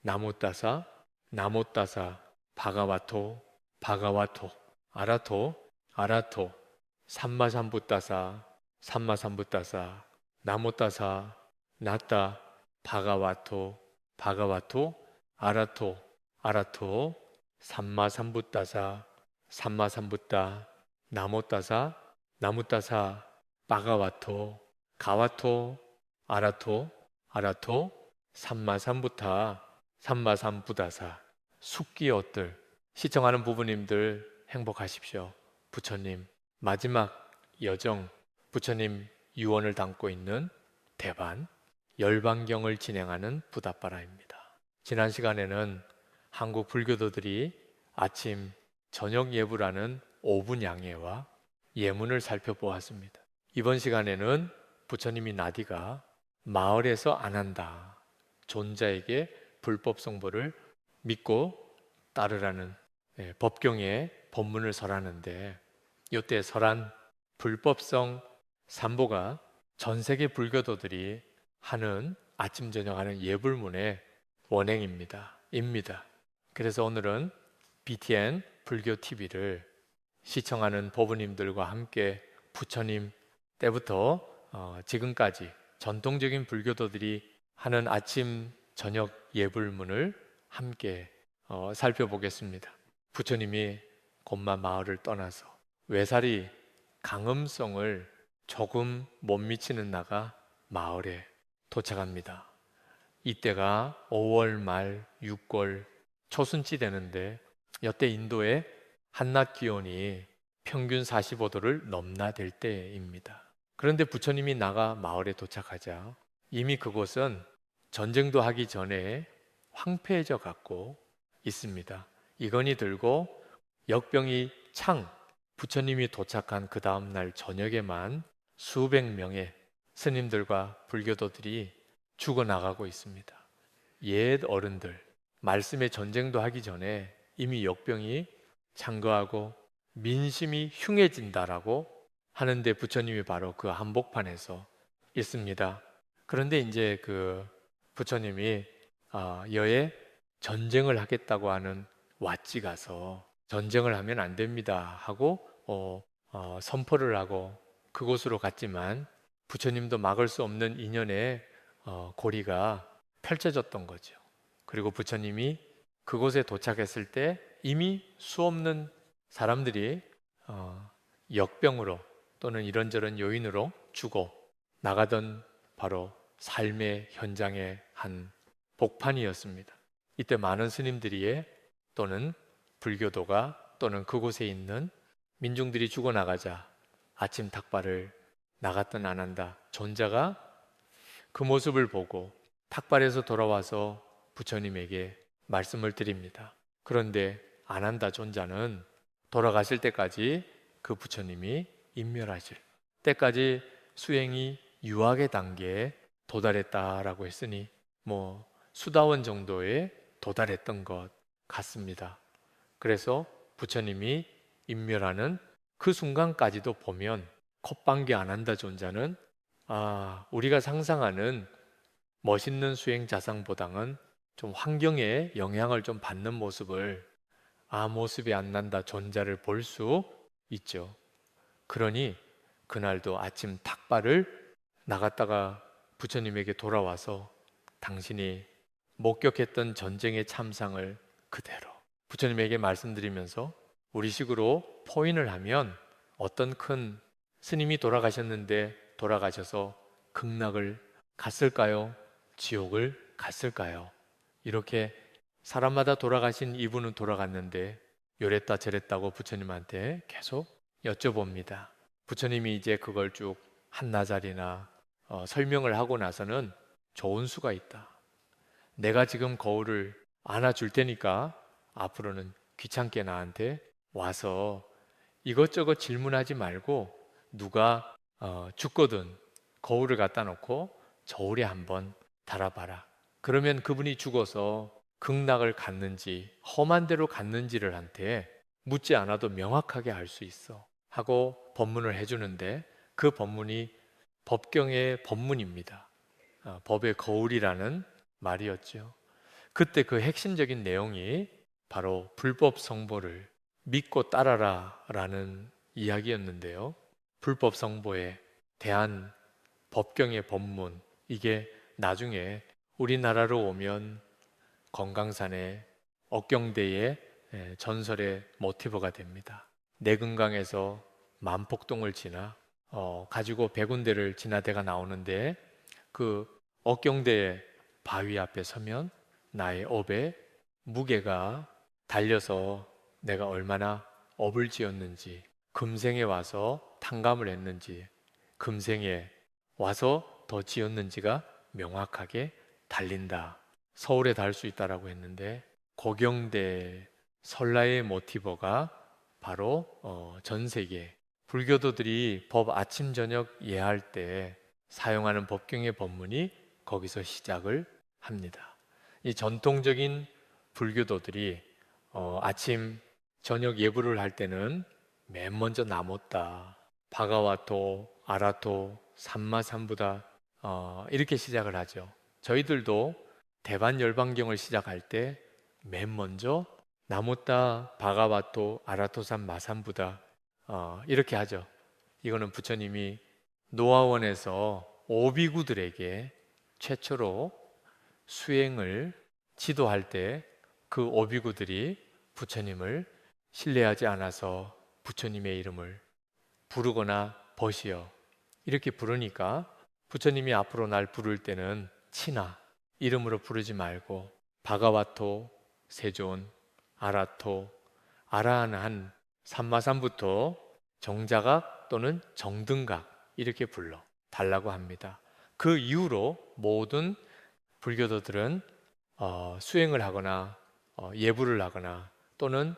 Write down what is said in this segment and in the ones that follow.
나모따사, 나모따사, 바가와토, 바가와토, 아라토, 아라토, 삼마삼부따사, 삼마삼부따사, 나모따사, 나따, 바가와토, 바가와토, 아라토, 아라토, 삼마삼부따사, 삼마삼부따, 나모따사, 나무따사, 바가와토, 가와토, 아라토, 아라토, 삼마삼부타, 삼마삼부다사. 숙기옷들 시청하는 부부님들 행복하십시오. 부처님 마지막 여정, 부처님 유언을 담고 있는 대반 열반경을 진행하는 부다빠라입니다. 지난 시간에는 한국 불교도들이 아침 저녁 예불하는 5분 양해와 예문을 살펴보았습니다. 이번 시간에는 부처님이 나디가 마을에서 안 한다, 존자에게 불법 성보를 믿고 따르라는 법경의 법문을 설하는데, 이때 설한 불법성 삼보가 전 세계 불교도들이 하는 아침 저녁 하는 예불문의 원행입니다. 그래서 오늘은 BTN 불교 TV를 시청하는 법우님들과 함께 부처님 때부터 지금까지 전통적인 불교도들이 하는 아침 저녁 예불문을 함께 살펴보겠습니다. 부처님이 곤마 마을을 떠나서 외살이 강음성을 조금 못 미치는 나가 마을에 도착합니다. 이때가 5월 말 6월 초순치 되는데, 여태 인도의 한낮 기온이 평균 45도를 넘나들 때입니다. 그런데 부처님이 나가 마을에 도착하자 이미 그곳은 전쟁도 하기 전에 황폐해져 갖고 있습니다. 이건희 들고 역병이 창, 부처님이 도착한 그 다음날 저녁에만 수백 명의 스님들과 불교도들이 죽어나가고 있습니다. 옛 어른들, 말씀의 전쟁도 하기 전에 이미 역병이 창거하고 민심이 흉해진다라고 하는데, 부처님이 바로 그 한복판에서 있습니다. 그런데 이제 그 부처님이 여에 전쟁을 하겠다고 하는 왓지 가서 전쟁을 하면 안 됩니다 하고 선포를 하고 그곳으로 갔지만, 부처님도 막을 수 없는 인연의 고리가 펼쳐졌던 거죠. 그리고 부처님이 그곳에 도착했을 때 이미 수없는 사람들이 역병으로 또는 이런저런 요인으로 죽어 나가던 바로 삶의 현장의 한 복판이었습니다. 이때 많은 스님들이 또는 불교도가 또는 그곳에 있는 민중들이 죽어나가자 아침 닭발을 나갔던 아난다 존자가 그 모습을 보고 탁발에서 돌아와서 부처님에게 말씀을 드립니다. 그런데 아난다 존자는 돌아가실 때까지 그 부처님이 인멸하실 때까지 수행이 유학의 단계에 도달했다라고 했으니 수다원 정도에 도달했던 것 같습니다. 그래서 부처님이 인멸하는 그 순간까지도 보면 콧방귀 아난다 존자는 우리가 상상하는 멋있는 수행 자상보다는 좀 환경에 영향을 좀 받는 모습을 모습이 안 난다 존자를 볼 수 있죠. 그러니 그날도 아침 닭발을 나갔다가 부처님에게 돌아와서 당신이 목격했던 전쟁의 참상을 그대로 부처님에게 말씀드리면서, 우리식으로 포인을 하면 어떤 큰 스님이 돌아가셨는데 돌아가셔서 극락을 갔을까요? 지옥을 갔을까요? 이렇게 사람마다 돌아가신 이분은 돌아갔는데 요랬다 저랬다고 부처님한테 계속 여쭤봅니다. 부처님이 이제 그걸 쭉 한나자리나 설명을 하고 나서는 좋은 수가 있다. 내가 지금 거울을 안아줄 테니까 앞으로는 귀찮게 나한테 와서 이것저것 질문하지 말고 누가 죽거든 거울을 갖다 놓고 저울에 한번 달아봐라. 그러면 그분이 죽어서 극락을 갔는지 험한 데로 갔는지를 한테 묻지 않아도 명확하게 알 수 있어 하고 법문을 해주는데, 그 법문이 법경의 법문입니다. 법의 거울이라는 말이었죠. 그때 그 핵심적인 내용이 바로 불법 성보를 믿고 따라라 라는 이야기였는데요. 불법 성보에 대한 법경의 법문, 이게 나중에 우리나라로 오면 건강산의 억경대의 전설의 모티브가 됩니다. 내근강에서 만폭동을 지나 가지고 100군데를 지나대가 나오는데 그 억경대의 바위 앞에 서면 나의 업에 무게가 달려서 내가 얼마나 업을 지었는지, 금생에 와서 탕감을 했는지, 금생에 와서 더 지었는지가 명확하게 달린다. 서울에 달 수 있다라고 했는데 고경대 설라의 모티버가 바로 전 세계 불교도들이 법 아침 저녁 예할 때 사용하는 법경의 법문이 거기서 시작을 합니다. 이 전통적인 불교도들이 아침 저녁 예불을 할 때는 맨 먼저 나모따, 바가와토, 아라토, 삼마삼부다 이렇게 시작을 하죠. 저희들도 대반 열반경을 시작할 때 맨 먼저 나모따, 바가와토, 아라토산 마삼부다 이렇게 하죠. 이거는 부처님이 노화원에서 오비구들에게 최초로 수행을 지도할 때 그 오비구들이 부처님을 신뢰하지 않아서 부처님의 이름을 부르거나 버시어 이렇게 부르니까 부처님이 앞으로 날 부를 때는 친하 이름으로 부르지 말고 바가와토, 세존, 아라토, 아라한 삼마삼부터 정자각 또는 정등각 이렇게 불러 달라고 합니다. 그 이후로 모든 불교도들은 수행을 하거나 예불을 하거나 또는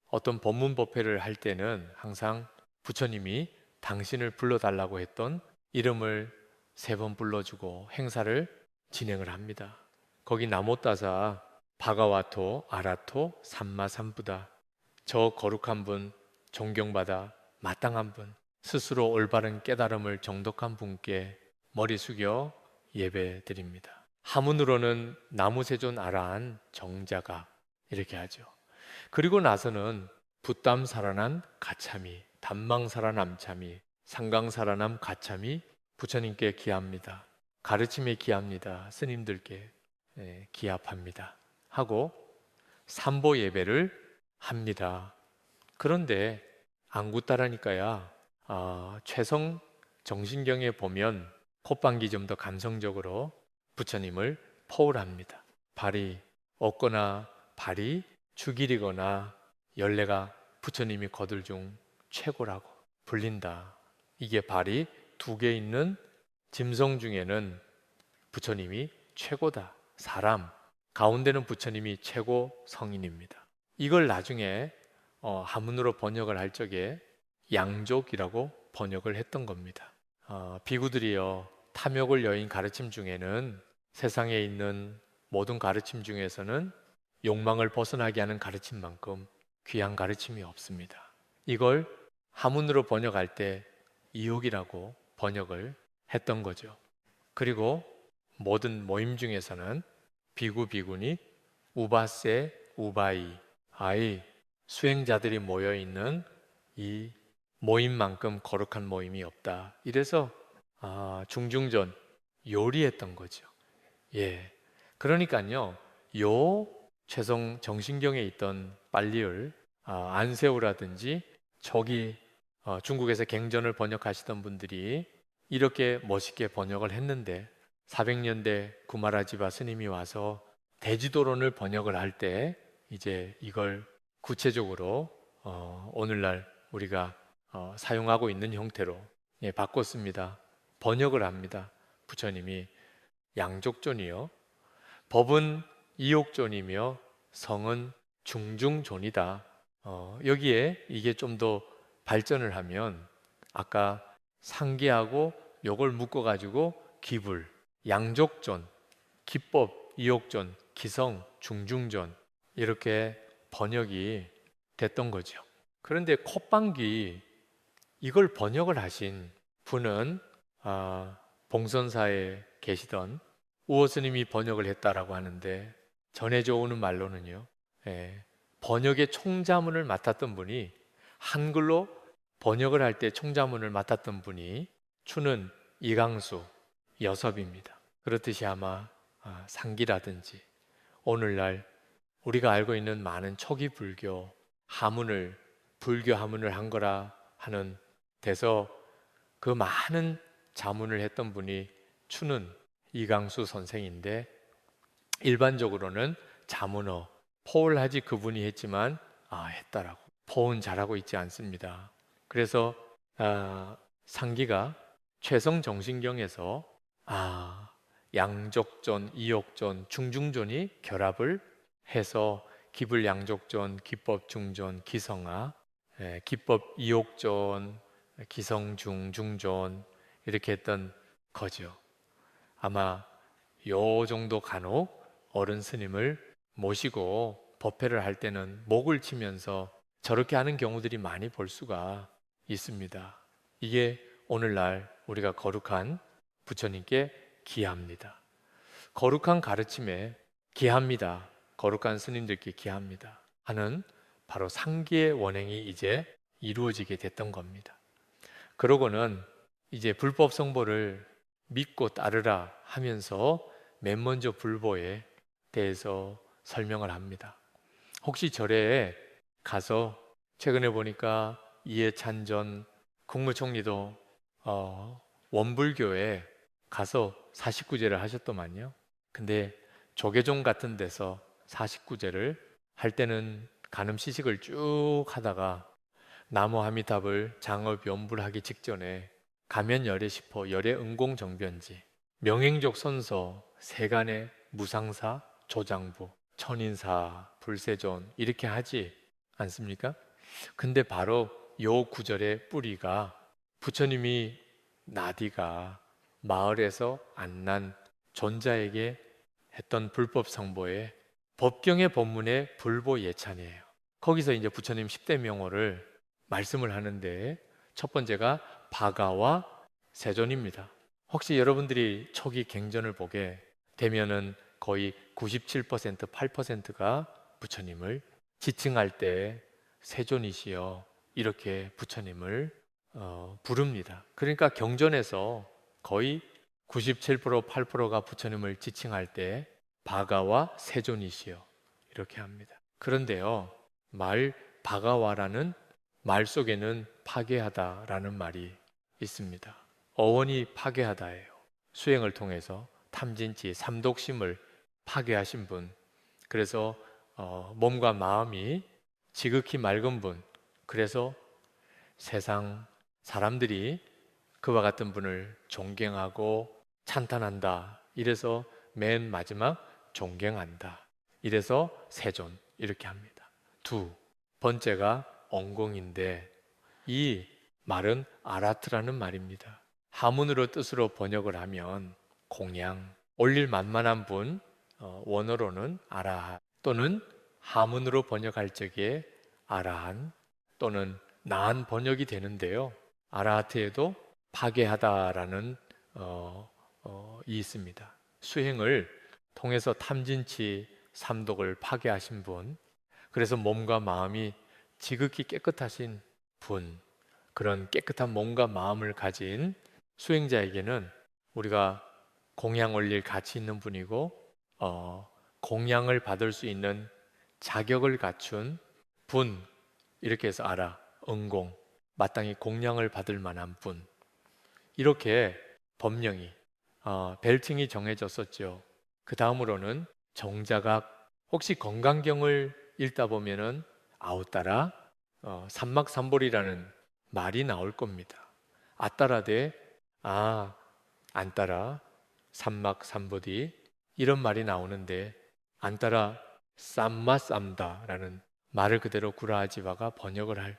어떤 법문법회를 할 때는 항상 부처님이 당신을 불러달라고 했던 이름을 3번 불러주고 행사를 진행을 합니다. 거기 나모따사 바가와토, 아라토, 삼마삼부다. 저 거룩한 분, 존경받아 마땅한 분, 스스로 올바른 깨달음을 정독한 분께 머리 숙여 예배 드립니다. 하문으로는 나무세존 아라한 정자가 이렇게 하죠. 그리고 나서는 붓담사라난 가참이, 담망사라남참이, 상강사라남 가참이 부처님께 기합니다. 가르침에 기합니다. 스님들께 기합합니다. 하고 삼보 예배를 합니다. 그런데 안굿다라니까야 최성 정신경에 보면 콧방귀 좀 더 감성적으로 부처님을 포울합니다. 발이 없거나 발이 죽이리거나 열례가 부처님이 거들 중 최고라고 불린다. 이게 발이 2개 있는 짐승 중에는 부처님이 최고다. 사람 가운데는 부처님이 최고 성인입니다. 이걸 나중에 한문으로 번역을 할 적에 양족이라고 번역을 했던 겁니다. 비구들이요 탐욕을 여인 가르침 중에는 세상에 있는 모든 가르침 중에서는 욕망을 벗어나게 하는 가르침만큼 귀한 가르침이 없습니다. 이걸 한문으로 번역할 때 이욕이라고 번역을 했던 거죠. 그리고 모든 모임 중에서는 비구 비구니 우바세 우바이 아이 수행자들이 모여 있는 이 모임만큼 거룩한 모임이 없다. 이래서 중중전 요리했던 거죠. 예. 그러니까요. 요 최성 정신경에 있던 빨리을 안세우라든지 저기 중국에서 갱전을 번역하시던 분들이 이렇게 멋있게 번역을 했는데 400년대 구마라지바 스님이 와서 대지도론을 번역을 할 때 이제 이걸 구체적으로 오늘날 우리가 사용하고 있는 형태로 바꿨습니다. 번역을 합니다. 부처님이 양족존이요 법은 이옥존이며 성은 중중존이다. 여기에 이게 좀 더 발전을 하면 아까 상기하고 요걸 묶어가지고 기불, 양족존, 기법, 이옥존, 기성, 중중존 이렇게 번역이 됐던 거죠. 그런데 콧방귀 이걸 번역을 하신 분은 봉선사에 계시던 우어 스님이 번역을 했다라고 하는데 전해져 오는 말로는요. 번역의 총자문을 맡았던 분이 한글로 번역을 할 때 총자문을 맡았던 분이 추는 이강수 여섭입니다. 그렇듯이 아마 상기라든지 오늘날 우리가 알고 있는 많은 초기 불교 하문을 불교 하문을 한 거라 하는 데서 그 많은 자문을 했던 분이 추는 이강수 선생인데 일반적으로는 자문어 포울하지 그분이 했지만 했다라고 포은 잘하고 있지 않습니다. 그래서 상기가 최성정신경에서 양족존, 이욕존, 중중존이 결합을 해서 기불양족존, 기법중존, 기성아, 기법 이욕존, 기성중, 중존 이렇게 했던 거죠. 아마 요 정도 간혹 어른 스님을 모시고 법회를 할 때는 목을 치면서 저렇게 하는 경우들이 많이 볼 수가 있습니다. 이게 오늘날 우리가 거룩한 부처님께 기합니다. 거룩한 가르침에 기합니다. 거룩한 스님들께 기합니다. 하는 바로 상기의 원행이 이제 이루어지게 됐던 겁니다. 그러고는 이제 불법 성보를 믿고 따르라 하면서 맨 먼저 불보에 대해서 설명을 합니다. 혹시 절에 가서 최근에 보니까 이해찬 전 국무총리도 원불교에 가서 49제를 하셨더만요. 근데 조계종 같은 데서 49제를 할 때는 간음 시식을 쭉 하다가 나무 아미답을 장업 연불하기 직전에 가면 열애 시포 열애 응공정변지 명행족 선서 세간의 무상사 조장부 천인사 불세존 이렇게 하지 않습니까? 근데 바로 요 구절의 뿌리가 부처님이 나디가 마을에서 안 난 존자에게 했던 불법 성보의 법경의 본문의 불보 예찬이에요. 거기서 이제 부처님 10대 명호를 말씀을 하는데 첫 번째가 바가와 세존입니다. 혹시 여러분들이 초기 갱전을 보게 되면은 거의 97%, 8%가 부처님을 지칭할 때 세존이시여 이렇게 부처님을 부릅니다. 그러니까 경전에서 거의 97%, 8%가 부처님을 지칭할 때 바가와 세존이시여 이렇게 합니다. 그런데요, 바가와라는 말 속에는 파괴하다라는 말이 있습니다. 어원이 파괴하다예요. 수행을 통해서 탐진치, 삼독심을 파괴하신 분, 그래서 몸과 마음이 지극히 맑은 분, 그래서 세상 사람들이 그와 같은 분을 존경하고 찬탄한다. 이래서 맨 마지막 존경한다. 이래서 세존 이렇게 합니다. 두 번째가 엉공인데 이 말은 아라트라는 말입니다. 하문으로 뜻으로 번역을 하면 공양, 올릴 만만한 분, 원어로는 아라한 또는 하문으로 번역할 적에 아라한 또는 나한 번역이 되는데요. 아라하트에도 파괴하다라는 이 있습니다. 수행을 통해서 탐진치 삼독을 파괴하신 분, 그래서 몸과 마음이 지극히 깨끗하신 분, 그런 깨끗한 몸과 마음을 가진 수행자에게는 우리가 공양 올릴 가치 있는 분이고 공양을 받을 수 있는 자격을 갖춘 분 이렇게 해서 알아 응공 마땅히 공양을 받을 만한 분 이렇게 법령이 벨칭이 정해졌었죠. 그 다음으로는 정자각 혹시 건강경을 읽다 보면은 아웃따라 삼막삼볼이라는 말이 나올 겁니다. 아따라대 안따라 삼막삼보디 이런 말이 나오는데 안따라 쌈마쌈다라는 말을 그대로 구라하지바가 번역을 할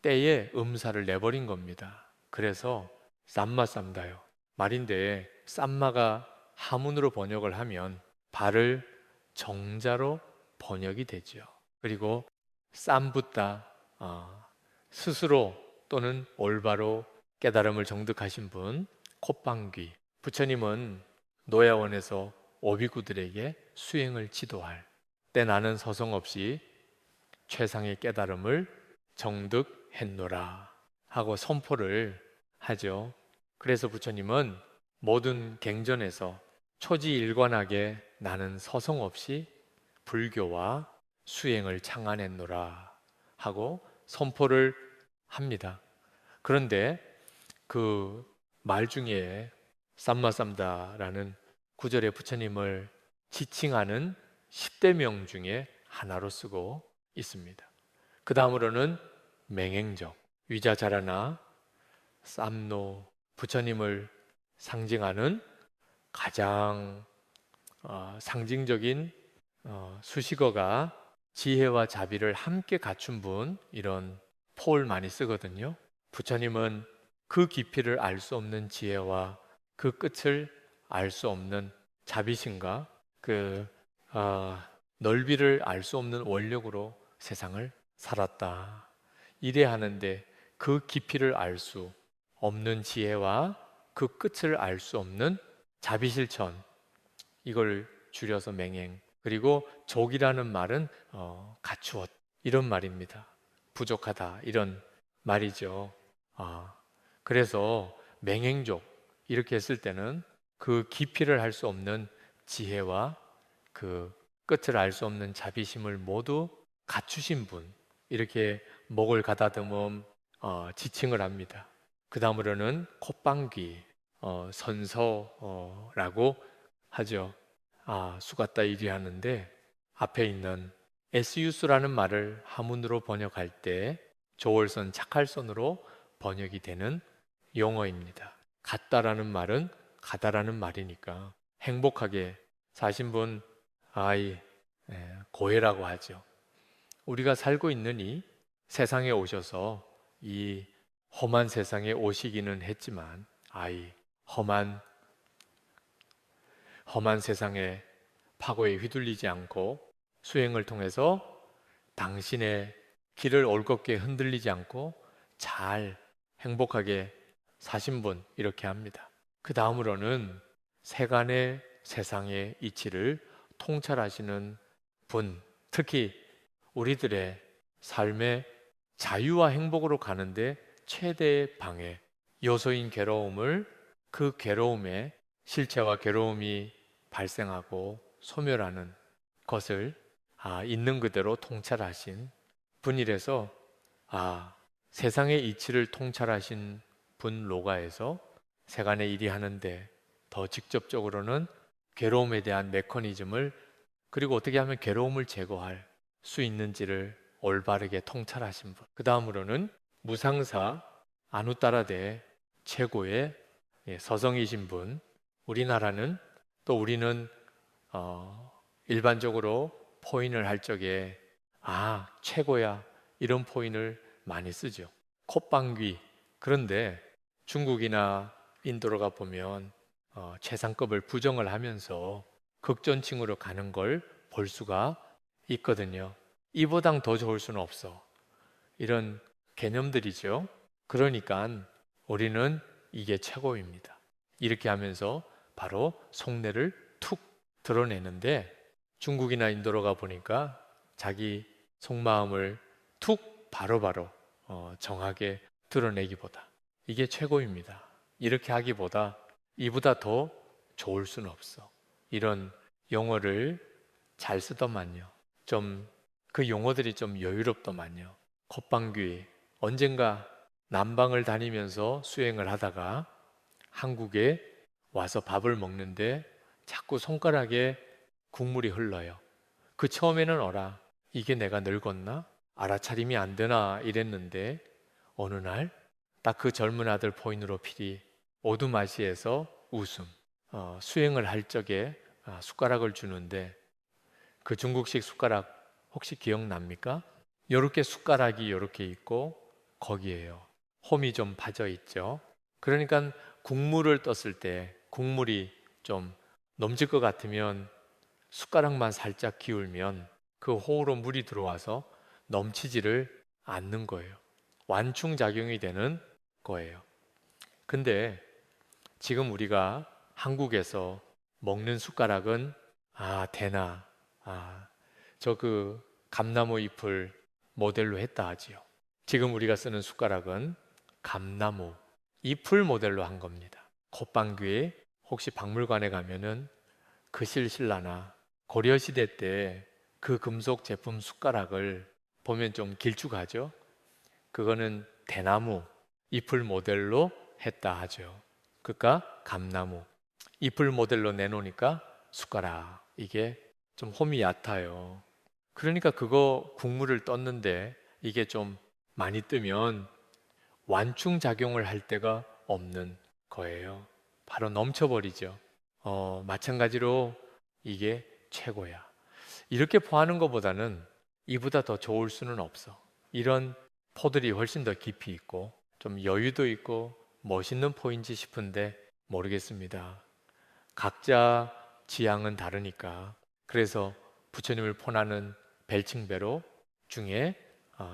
때에 음사를 내버린 겁니다. 그래서 쌈마쌈다요 말인데 쌈마가 하문으로 번역을 하면 발을 정자로 번역이 되죠. 그리고 쌈붓다 스스로 또는 올바로 깨달음을 정득하신 분 콧방귀 부처님은 노야원에서 오비구들에게 수행을 지도할 때 나는 서성 없이 최상의 깨달음을 정득했노라 하고 선포를 하죠. 그래서 부처님은 모든 갱전에서 초지일관하게 나는 서성 없이 불교와 수행을 창안했노라 하고 선포를 합니다. 그런데 그 말 중에 쌈마쌈다라는 구절에 부처님을 지칭하는 10대 명 중에 하나로 쓰고 있습니다. 그 다음으로는 맹행적, 위자자라나 쌈노, 부처님을 상징하는 가장 상징적인 수식어가 지혜와 자비를 함께 갖춘 분, 이런 포를 많이 쓰거든요. 부처님은 그 깊이를 알 수 없는 지혜와 그 끝을 알 수 없는 자비심과 그 넓이를 알 수 없는 원력으로 세상을 살았다. 이래 하는데 그 깊이를 알 수 없는 지혜와 그 끝을 알 수 없는 자비실천, 이걸 줄여서 맹행. 그리고 족이라는 말은 갖추었, 이런 말입니다. 부족하다, 이런 말이죠. 그래서 맹행족 이렇게 했을 때는 그 깊이를 할 수 없는 지혜와 그 끝을 알 수 없는 자비심을 모두 갖추신 분, 이렇게 목을 가다듬음 지칭을 합니다. 그 다음으로는 콧방귀, 선서라고 하죠. 수갔다 일이 하는데 앞에 있는 에스유스라는 말을 한문으로 번역할 때 조월선 착할선으로 번역이 되는 용어입니다. 같다라는 말은 가다라는 말이니까 행복하게 사신 분 고해라고 하죠. 우리가 살고 있는 이 세상에 오셔서 이 험한 세상에 오시기는 했지만 험한 세상의 파고에 휘둘리지 않고 수행을 통해서 당신의 길을 올곧게 흔들리지 않고 잘 행복하게 사신 분, 이렇게 합니다. 그 다음으로는 세간의 세상의 이치를 통찰하시는 분, 특히 우리들의 삶의 자유와 행복으로 가는데 최대의 방해, 요소인 괴로움을, 그 괴로움에 실체와 괴로움이 발생하고 소멸하는 것을 있는 그대로 통찰하신 분이라서 세상의 이치를 통찰하신 분 로가에서 세간의 일이 하는데 더 직접적으로는 괴로움에 대한 메커니즘을, 그리고 어떻게 하면 괴로움을 제거할 수 있는지를 올바르게 통찰하신 분. 그 다음으로는 무상사 아누따라대 최고의 서성이신 분. 우리나라는 또 우리는 일반적으로 포인을 할 적에 최고야, 이런 포인을 많이 쓰죠. 콧방귀. 그런데 중국이나 인도로 가 보면 최상급을 부정을 하면서 극존칭으로 가는 걸 볼 수가 있거든요. 이보단 더 좋을 수는 없어, 이런 개념들이죠. 그러니까 우리는 이게 최고입니다, 이렇게 하면서 바로 속내를 툭 드러내는데, 중국이나 인도로 가 보니까 자기 속마음을 툭 바로바로 정하게 드러내기보다 이게 최고입니다, 이렇게 하기보다 이보다 더 좋을 수는 없어, 이런 용어를 잘 쓰더만요. 좀 그 용어들이 좀 여유롭더만요. 콧방귀. 언젠가 남방을 다니면서 수행을 하다가 한국에 와서 밥을 먹는데 자꾸 손가락에 국물이 흘러요. 그 처음에는 이게 내가 늙었나? 알아차림이 안 되나? 이랬는데 어느 날 딱 그 젊은 아들 포인으로 필히 오두마시에서 웃음. 수행을 할 적에 숟가락을 주는데 그 중국식 숟가락 혹시 기억납니까? 요렇게 숟가락이 요렇게 있고 거기에요, 홈이 좀 파져 있죠. 그러니까 국물을 떴을 때 국물이 좀 넘칠 것 같으면 숟가락만 살짝 기울면 그 호우로 물이 들어와서 넘치지를 않는 거예요. 완충작용이 되는 거예요. 근데 지금 우리가 한국에서 먹는 숟가락은 대나 저 감나무 잎을 모델로 했다 하지요. 지금 우리가 쓰는 숟가락은 감나무 잎을 모델로 한 겁니다. 콧방귀에 혹시 박물관에 가면은 그실신라나 고려시대 때 그 금속 제품 숟가락을 보면 좀 길쭉하죠. 그거는 대나무 잎을 모델로 했다 하죠. 그러니까 감나무 잎을 모델로 내놓으니까 숟가락 이게 좀 홈이 얕아요. 그러니까 그거 국물을 떴는데 이게 좀 많이 뜨면 완충 작용을 할 데가 없는 거예요. 바로 넘쳐버리죠. 마찬가지로 이게 최고야. 이렇게 포하는 것보다는 이보다 더 좋을 수는 없어. 이런 포들이 훨씬 더 깊이 있고 좀 여유도 있고 멋있는 포인지 싶은데 모르겠습니다. 각자 지향은 다르니까. 그래서 부처님을 포하는 벨칭베로 중에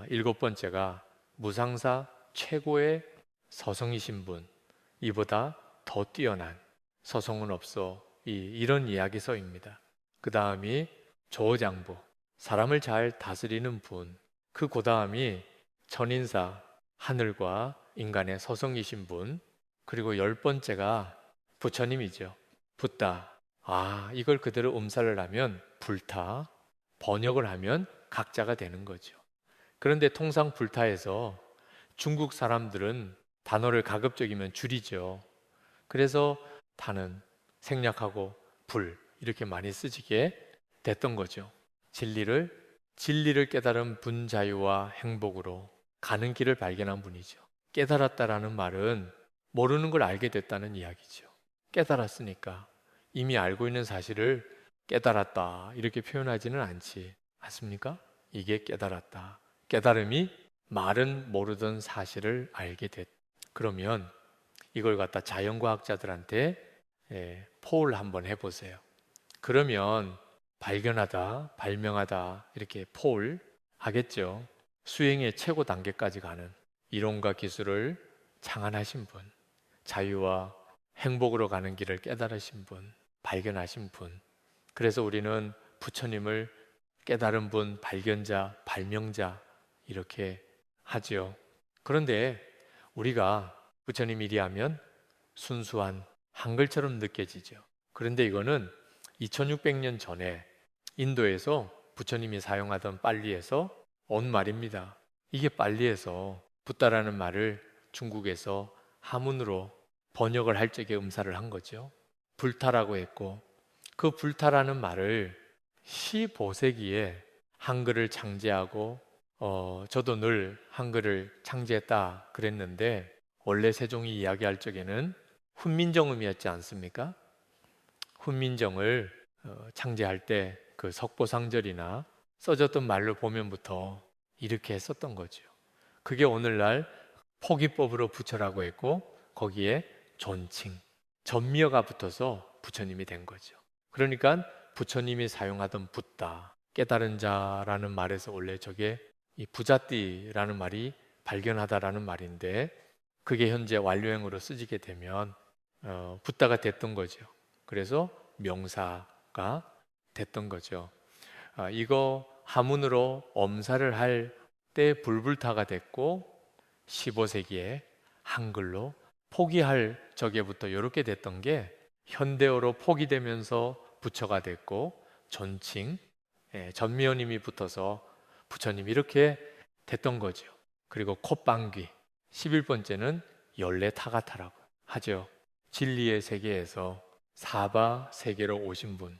일곱 번째가 무상사 최고의 서성이신 분, 이보다 더 뛰어난 서성은 없어. 이런 이야기서입니다. 그 다음이 조장부, 사람을 잘 다스리는 분. 그 다음이 천인사, 하늘과 인간의 서성이신 분. 그리고 열 번째가 부처님이죠. 붓다. 이걸 그대로 음사를 하면 불타, 번역을 하면 각자가 되는 거죠. 그런데 통상 불타에서 중국 사람들은 단어를 가급적이면 줄이죠. 그래서 타는 생략하고 불 이렇게 많이 쓰지게 됐던 거죠. 진리를 깨달은 분자유와 행복으로 가는 길을 발견한 분이죠. 깨달았다라는 말은 모르는 걸 알게 됐다는 이야기죠. 깨달았으니까 이미 알고 있는 사실을 깨달았다 이렇게 표현하지는 않지 않습니까? 이게 깨달았다. 깨달음이 말은 모르던 사실을 알게 됐. 그러면 이걸 갖다 자연과학자들한테 포을 한번 해보세요. 그러면 발견하다, 발명하다 이렇게 포을 하겠죠. 수행의 최고 단계까지 가는 이론과 기술을 창안하신 분, 자유와 행복으로 가는 길을 깨달으신 분, 발견하신 분. 그래서 우리는 부처님을 깨달은 분, 발견자, 발명자 이렇게 하지요. 그런데 우리가 부처님 이리하면 순수한 한글처럼 느껴지죠. 그런데 이거는 2600년 전에 인도에서 부처님이 사용하던 빨리에서 온 말입니다. 이게 빨리에서 붓다라는 말을 중국에서 한문으로 번역을 할 적에 음사를 한 거죠. 불타라고 했고 그 불타라는 말을 15세기에 한글을 창제하고 저도 늘 한글을 창제했다 그랬는데 원래 세종이 이야기할 적에는 훈민정음이었지 않습니까? 훈민정을 창제할 때 그 석보상절이나 써졌던 말로 보면부터 이렇게 했었던 거죠. 그게 오늘날 포기법으로 부처라고 했고 거기에 존칭, 전미어가 붙어서 부처님이 된 거죠. 그러니까 부처님이 사용하던 붓다, 깨달은 자라는 말에서 원래 저게 이 부자띠라는 말이 발견하다라는 말인데 그게 현재 완료형으로 쓰지게 되면 붓다가 됐던 거죠. 그래서 명사가 됐던 거죠. 이거 한문으로 엄사를 할 때 불불타가 됐고 15세기에 한글로 포기할 적에부터 이렇게 됐던 게 현대어로 포기되면서 부처가 됐고 존칭, 전미어님이 붙어서 부처님 이렇게 됐던 거죠. 그리고 콧방귀 11번째는 열레타가타라고 하죠. 진리의 세계에서 사바 세계로 오신 분,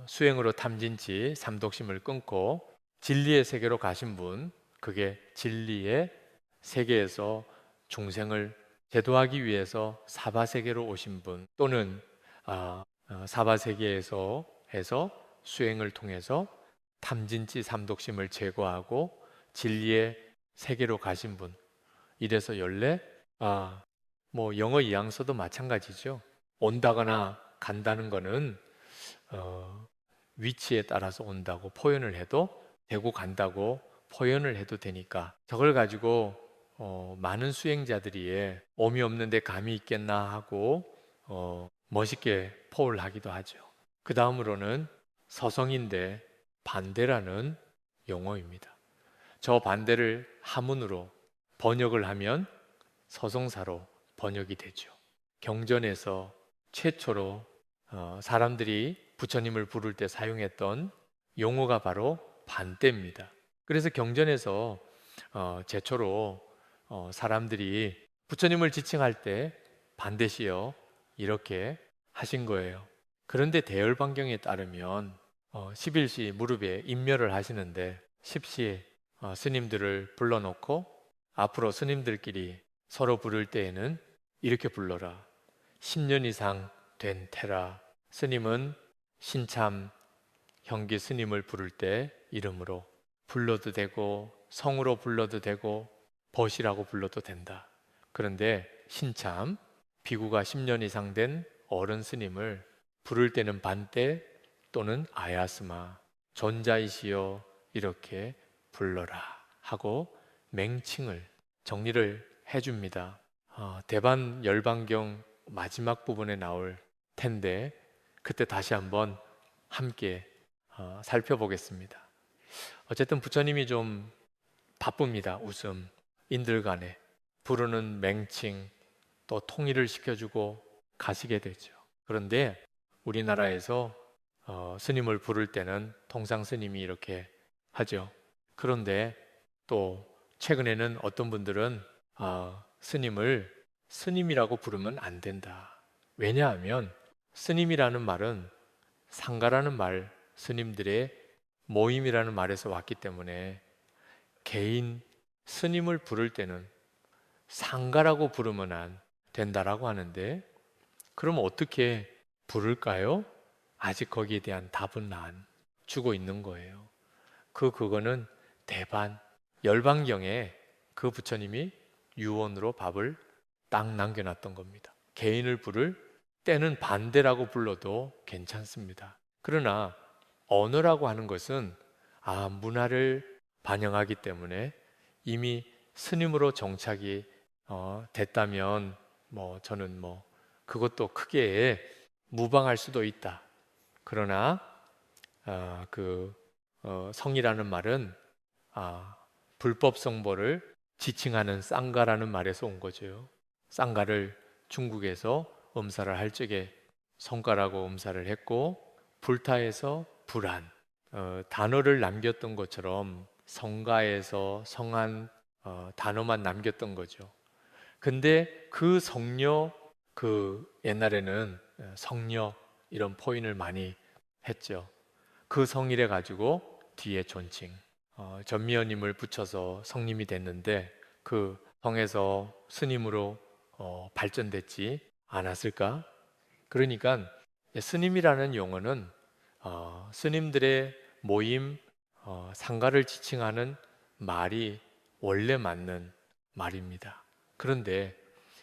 수행으로 탐진치 삼독심을 끊고 진리의 세계로 가신 분, 그게 진리의 세계에서 중생을 제도하기 위해서 사바 세계로 오신 분, 또는 사바 세계에서 해서 수행을 통해서 탐진치 삼독심을 제거하고 진리의 세계로 가신 분. 이래서 연례 뭐 영어 이항서도 마찬가지죠. 온다거나 간다는 거는 위치에 따라서 온다고 표현을 해도 되고 간다고 표현을 해도 되니까 저걸 가지고 많은 수행자들이 엄이 없는데 감이 있겠나 하고 멋있게 포를 하기도 하죠. 그 다음으로는 서성인데 반대라는 용어입니다. 저 반대를 하문으로 번역을 하면 서성사로 번역이 되죠. 경전에서 최초로 사람들이 부처님을 부를 때 사용했던 용어가 바로 반대입니다. 그래서 경전에서 제초로 사람들이 부처님을 지칭할 때 반대시여 이렇게 하신 거예요. 그런데 대열반경에 따르면 11시 무릎에 인멸을 하시는데 10시 스님들을 불러놓고 앞으로 스님들끼리 서로 부를 때에는 이렇게 불러라. 10년 이상 된 테라. 스님은 신참 형기 스님을 부를 때 이름으로 불러도 되고 성으로 불러도 되고 벗이라고 불러도 된다. 그런데 신참 비구가 10년 이상 된 어른 스님을 부를 때는 반때 또는 아야스마 존자이시여 이렇게 불러라 하고 맹칭을 정리를 해줍니다. 대반 열반경 마지막 부분에 나올 텐데 그때 다시 한번 함께 살펴보겠습니다. 어쨌든 부처님이 좀 바쁩니다. 웃음, 인들 간에 부르는 맹칭 또 통일을 시켜주고 가시게 되죠. 그런데 우리나라에서 스님을 부를 때는 통상 스님이 이렇게 하죠. 그런데 또 최근에는 어떤 분들은 스님을 스님이라고 부르면 안 된다. 왜냐하면 스님이라는 말은 상가라는 말, 스님들의 모임이라는 말에서 왔기 때문에 개인 스님을 부를 때는 상가라고 부르면 안 된다라고 하는데 그럼 어떻게 부를까요? 아직 거기에 대한 답은 안 주고 있는 거예요. 그거는 대반 열반경에 그 부처님이 유언으로 밥을 딱 남겨놨던 겁니다. 개인을 부를 때는 반대라고 불러도 괜찮습니다. 그러나 언어라고 하는 것은 문화를 반영하기 때문에 이미 스님으로 정착이 됐다면 저는 그것도 크게 무방할 수도 있다. 그러나 성이라는 말은 불법 성보를 지칭하는 쌍가라는 말에서 온 거죠. 쌍가를 중국에서 음사를 할 적에 성가라고 음사를 했고 불타에서 불안 단어를 남겼던 것처럼 성가에서 성한 단어만 남겼던 거죠. 근데 그 성녀 옛날에는 성녀 이런 포인을 많이 했죠. 그 성일에 가지고 뒤에 존칭 전미연님을 붙여서 성님이 됐는데 그 성에서 스님으로 발전됐지 않았을까? 그러니까 스님이라는 용어는 스님들의 모임 상가를 지칭하는 말이 원래 맞는 말입니다. 그런데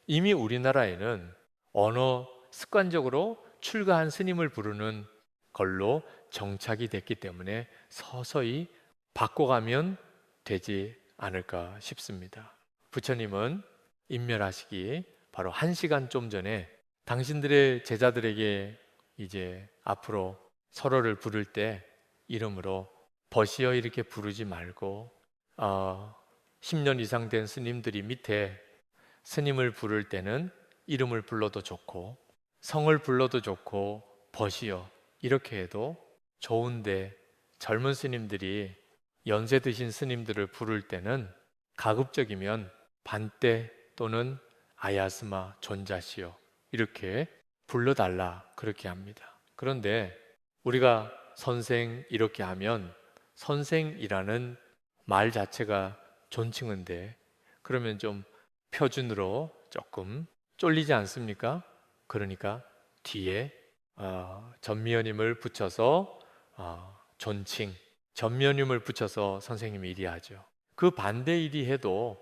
이미 우리나라에는 언어 습관적으로 출가한 스님을 부르는 걸로 정착이 됐기 때문에 서서히 바꿔가면 되지 않을까 싶습니다. 부처님은 인멸하시기 바로 1시간 좀 전에 당신들의 제자들에게 이제 앞으로 서로를 부를 때 이름으로 벗이여 이렇게 부르지 말고 10년 이상 된 스님들이 밑에 스님을 부를 때는 이름을 불러도 좋고 성을 불러도 좋고 벗이여 이렇게 해도 좋은데 젊은 스님들이 연세 드신 스님들을 부를 때는 가급적이면 반때 또는 아야스마 존자시여 이렇게 불러달라 그렇게 합니다. 그런데 우리가 선생 이렇게 하면 선생이라는 말 자체가 존칭인데 그러면 좀 표준으로 조금 쫄리지 않습니까? 그러니까 뒤에 전미연임을 붙여서 존칭 전미연임을 붙여서 선생님이 이리하죠. 그 반대 이리해도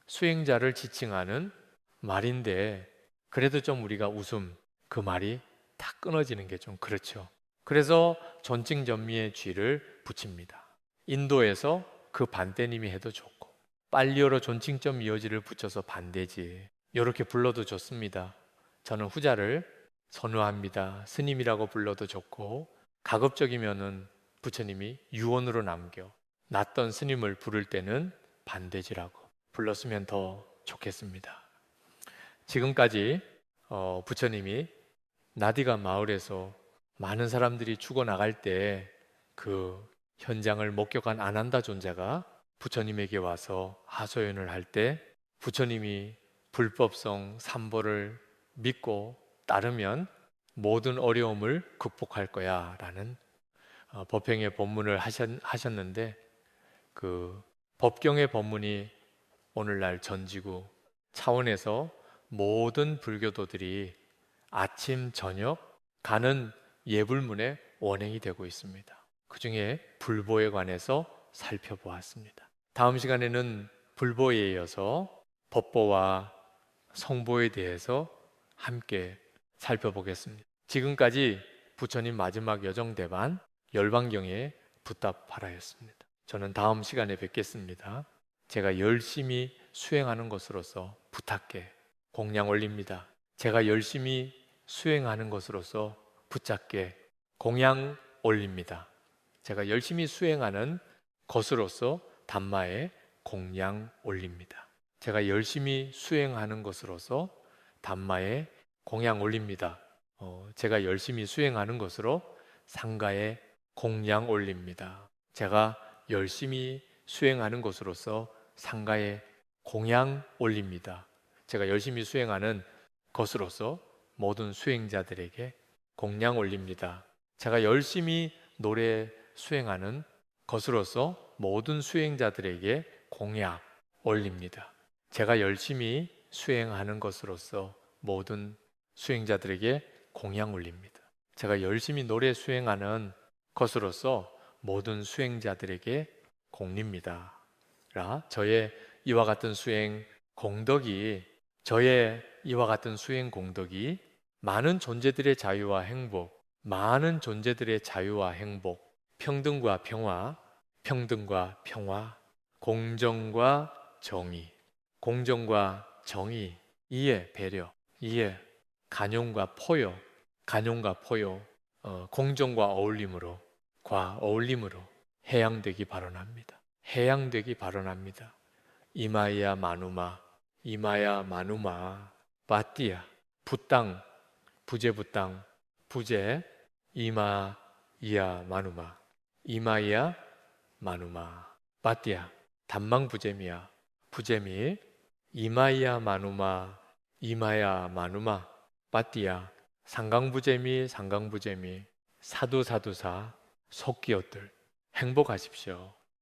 수행자를 지칭하는 말인데 그래도 좀 우리가 웃음 그 말이 탁 끊어지는 게 좀 그렇죠. 그래서 존칭 전미의 쥐를 붙입니다. 인도에서 그 반대님이 해도 좋고 빨리어로 존칭점 이어지를 붙여서 반대지 이렇게 불러도 좋습니다. 저는 후자를 선호합니다. 스님이라고 불러도 좋고 가급적이면은 부처님이 유언으로 남겨 낯던 스님을 부를 때는 반대지라고 불렀으면 더 좋겠습니다. 지금까지 부처님이 나디가 마을에서 많은 사람들이 죽어나갈 때 그 현장을 목격한 아난다 존자가 부처님에게 와서 하소연을 할 때 부처님이 불법성 삼보를 믿고 따르면 모든 어려움을 극복할 거야 라는 법행의 법문을 하셨는데, 그 법경의 법문이 오늘날 전지구 차원에서 모든 불교도들이 아침 저녁 가는 예불문에 원행이 되고 있습니다. 그 중에 불보에 관해서 살펴보았습니다. 다음 시간에는 불보에 이어서 법보와 성보에 대해서 함께 살펴보겠습니다. 지금까지 부처님 마지막 여정대반 열반경의 붓답하라였습니다. 저는 다음 시간에 뵙겠습니다. 제가 열심히 수행하는 것으로서 부탁께 공양 올립니다. 제가 열심히 수행하는 것으로서 붙잡게 공양 올립니다. 제가 열심히 수행하는 것으로서 담마에 공양 올립니다. 제가 열심히 수행하는 것으로서 담마에 공양 올립니다. 제가 열심히 수행하는 것으로 상가에 공양 올립니다. 제가 열심히 수행하는 것으로서 상가에 공양 올립니다. 제가 열심히 수행하는 것으로서 모든 수행자들에게 공양 올립니다. 제가 열심히 노래 수행하는 것으로서 모든 수행자들에게 공양 올립니다. 제가 열심히 수행하는 것으로서 모든 수행자들에게 공양 올립니다. 제가 열심히 노래 수행하는 것으로서 모든 수행자들에게 공립니다. 저의 이와 같은 수행 공덕이 많은 존재들의 자유와 행복, 많은 존재들의 자유와 행복, 평등과 평화, 공정과 정의, 이해, 배려, 이해, 간용과 포요, 공정과 어울림으로, 어울림으로 해양되기 발언합니다. 이마야 마누마, 바띠야, 부땅, 부제, 이마야 마누마, 바띠야, 단망부제미야, 부제미, 이마야 마누마, 바띠야, 상강부제미, 사두사두사, 속기옷들 행복하십시오.